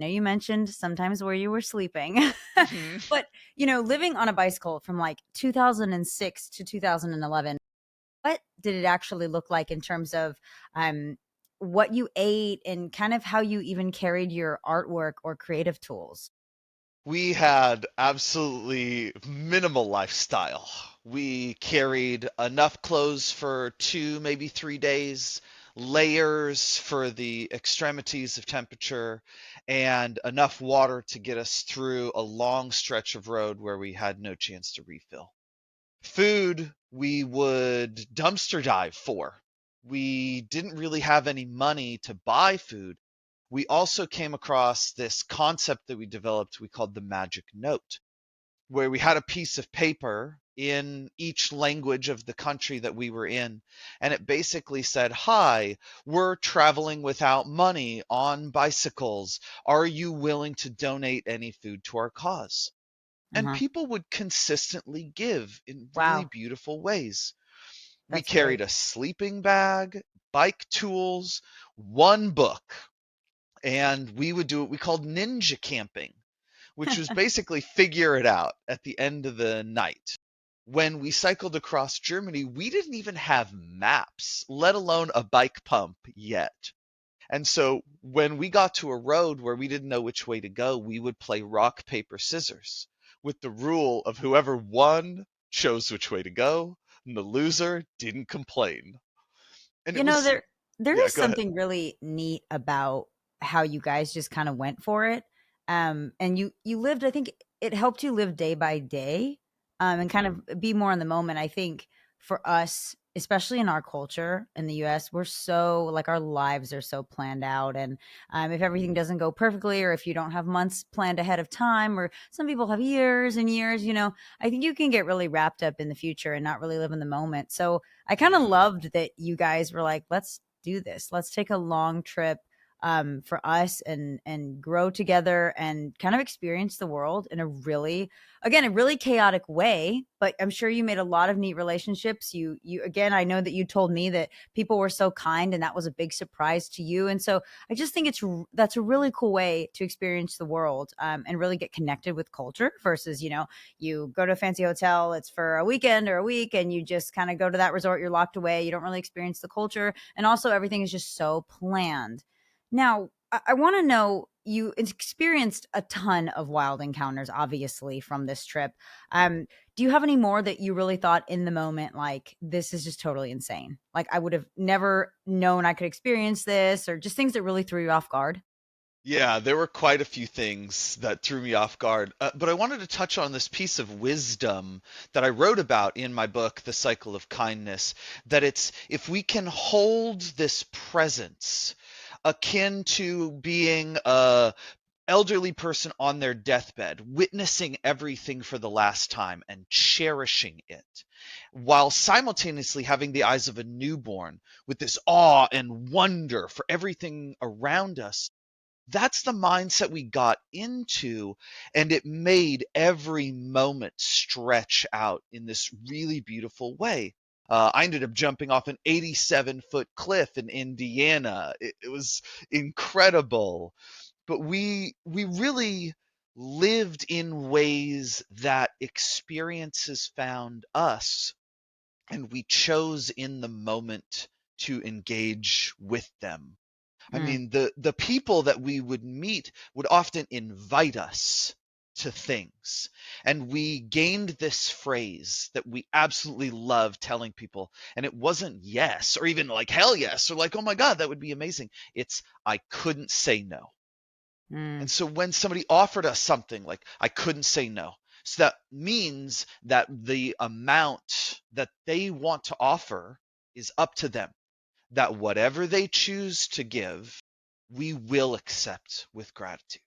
Now you mentioned sometimes where you were sleeping, Mhm. but, living on a bicycle from, like, 2006 to 2011, what did it actually look like in terms of, um, what you ate and kind of how you even carried your artwork or creative tools? We had absolutely minimal lifestyle. We carried enough clothes for 2, maybe 3 days, layers for the extremities of temperature, and enough water to get us through a long stretch of road where we had no chance to refill. Food, we would dumpster dive for. We didn't really have any money to buy food. We also came across this concept that we developed we called the magic note, where we had a piece of paper in each language of the country that we were in, and it basically said, "Hi, we're traveling without money on bicycles. Are you willing to donate any food to our cause?" And Uh-huh. people would consistently give in really Wow, beautiful ways. We that's carried great. a sleeping bag, bike tools, one book, and we would do what we called ninja camping, which was basically figure it out at the end of the night. When we cycled across Germany, we didn't even have maps, let alone a bike pump yet. And so when we got to a road where we didn't know which way to go, we would play rock, paper, scissors with the rule of whoever won chose which way to go, and the loser didn't complain. And it You know, was, there yeah, is go ahead. something really neat about how you guys just kinda went for it, and you lived I think it helped you live day by day, and kind Hmm. of be more in the moment. I think for us, especially in our culture in the US, we're so like, our lives are so planned out, and, if everything doesn't go perfectly or if you don't have months planned ahead of time, or some people have years and years, I think you can get really wrapped up in the future and not really live in the moment. So I kind of Yeah. loved that you guys were like, let's do this. Let's take a long trip for us and grow together and kind of experience the world in a really, again, a really chaotic way. But I'm sure you made a lot of neat relationships. You again, I know that you told me that people were so kind, and that was a big surprise to you. And so I just think that's a really cool way to experience the world, and really get connected with culture versus you go to a fancy hotel, it's for a weekend or a week, and you just kind of go to that resort, you're locked away, you don't really experience the culture. And also, everything is just so planned. Now, I want to know, you experienced a ton of wild encounters, obviously, from this trip. Do you have any more that you really thought in the moment, like, this is just totally insane? Like, I would have never known I could experience this, or just things that really threw you off guard? Yeah, there were quite a few things that threw me off guard. But I wanted to touch on this piece of wisdom that I wrote about in my book, The Cycle of Kindness, that it's if we can hold this presence akin to being a elderly person on their deathbed, witnessing everything for the last time and cherishing it, while simultaneously having the eyes of a newborn with this awe and wonder for everything around us. That's the mindset we got into, and it made every moment stretch out in this really beautiful way. I ended up jumping off an 87-foot cliff in Indiana. It was incredible, but we really lived in ways that experiences found us, and we chose in the moment to engage with them. I Mm, mean, the people that we would meet would often invite us to things. And we gained this phrase that we absolutely love telling people. And it wasn't yes, or even like hell yes, or like, oh my God, that would be amazing. It's I couldn't say no. And mm, so when somebody offered us something, like I couldn't say no. So that means that the amount that they want to offer is up to them, that whatever they choose to give, we will accept with gratitude.